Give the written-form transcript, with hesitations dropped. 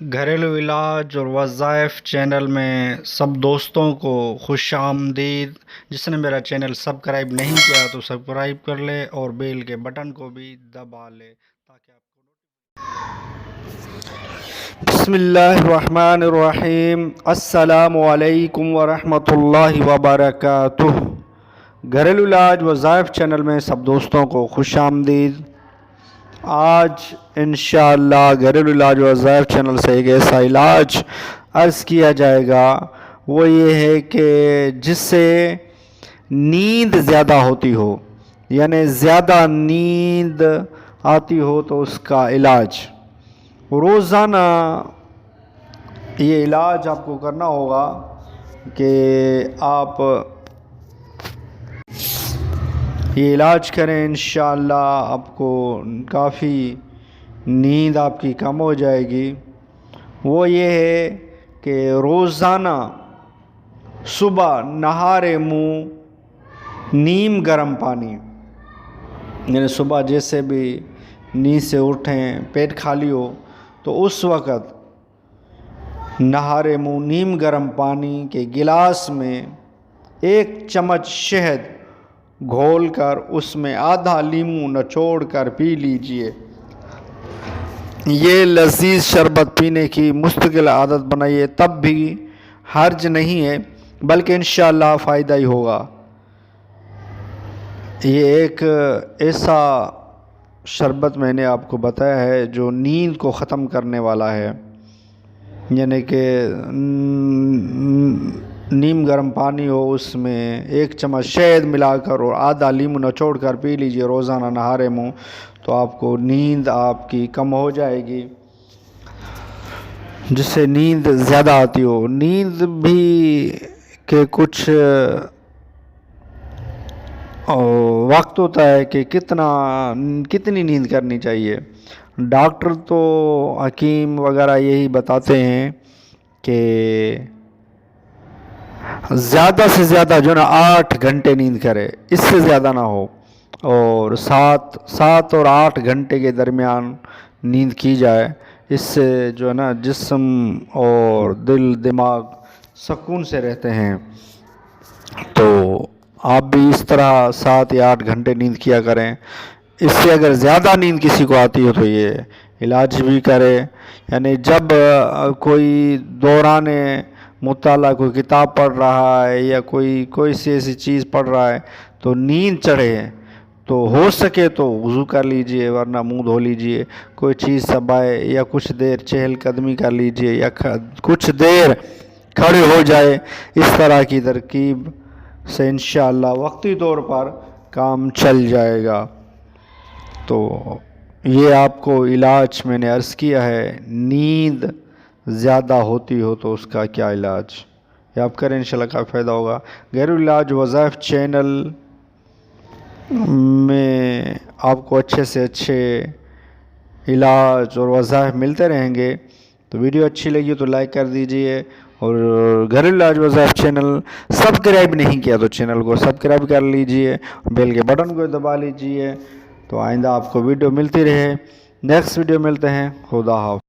گھریلو علاج اور وظائف چینل میں سب دوستوں کو خوش آمدید۔ جس نے میرا چینل سبسکرائب نہیں کیا تو سبسکرائب کر لے اور بیل کے بٹن کو بھی دبا لے تاکہ آپ کو بسم اللہ الرحمن الرحیم۔ السلام علیکم ورحمۃ اللہ وبرکاتہ۔ گھریلو علاج وظائف چینل میں سب دوستوں کو خوش آمدید۔ آج انشاءاللہ گھریلو علاج وظائف چینل سے ایک ایسا علاج عرض کیا جائے گا، وہ یہ ہے کہ جس سے نیند زیادہ ہوتی ہو، یعنی زیادہ نیند آتی ہو تو اس کا علاج روزانہ یہ علاج آپ کو کرنا ہوگا کہ آپ یہ علاج کریں، انشاءاللہ آپ کو کافی نیند آپ کی کم ہو جائے گی۔ وہ یہ ہے کہ روزانہ صبح نہارے منہ نیم گرم پانی، یعنی صبح جیسے بھی نیند سے اٹھیں، پیٹ خالی ہو تو اس وقت نہارے منہ نیم گرم پانی کے گلاس میں 1 چمچ شہد گھول کر اس میں آدھا لیمو نچوڑ کر پی لیجئے۔ یہ لذیذ شربت پینے کی مستقل عادت بنائیے، تب بھی حرج نہیں ہے بلکہ انشاءاللہ فائدہ ہی ہوگا۔ یہ ایک ایسا شربت میں نے آپ کو بتایا ہے جو نیند کو ختم کرنے والا ہے، یعنی کہ نیم گرم پانی ہو، اس میں 1 چمچ شہد ملا کر اور آدھا لیمو نچوڑ کر پی لیجئے روزانہ نہارے منہ، تو آپ کو نیند آپ کی کم ہو جائے گی، جس سے نیند زیادہ آتی ہو۔ نیند بھی کہ کچھ وقت ہوتا ہے کہ کتنی نیند کرنی چاہیے۔ ڈاکٹر تو حکیم وغیرہ یہی بتاتے ہیں کہ زیادہ سے زیادہ جو ہے نا 8 گھنٹے نیند کرے، اس سے زیادہ نہ ہو، اور 7 اور 8 گھنٹے کے درمیان نیند کی جائے۔ اس سے جو ہے نا جسم اور دل دماغ سکون سے رہتے ہیں۔ تو آپ بھی اس طرح 7 یا 8 گھنٹے نیند کیا کریں۔ اس سے اگر زیادہ نیند کسی کو آتی ہو تو یہ علاج بھی کرے، یعنی جب کوئی دوران مطالعہ کوئی کتاب پڑھ رہا ہے یا کوئی سی ایسی چیز پڑھ رہا ہے تو نیند چڑھے تو ہو سکے تو وضو کر لیجئے، ورنہ منہ دھو لیجئے، کوئی چیز چبائے یا کچھ دیر چہل قدمی کر لیجئے یا کچھ دیر کھڑے ہو جائے۔ اس طرح کی ترکیب سے انشاءاللہ وقتی طور پر کام چل جائے گا۔ تو یہ آپ کو علاج میں نے عرض کیا ہے، نیند زیادہ ہوتی ہو تو اس کا کیا علاج، یہ آپ کریں انشاءاللہ کافی فائدہ ہوگا۔ گھریلو علاج وظائف چینل میں آپ کو اچھے سے اچھے علاج اور وظائف ملتے رہیں گے۔ تو ویڈیو اچھی لگی تو لائک کر دیجئے، اور گھریلو علاج وظائف چینل سبسکرائب نہیں کیا تو چینل کو سبسکرائب کر لیجئے، بیل کے بٹن کو دبا لیجئے، تو آئندہ آپ کو ویڈیو ملتی رہے۔ نیکسٹ ویڈیو ملتے ہیں، خدا حافظ۔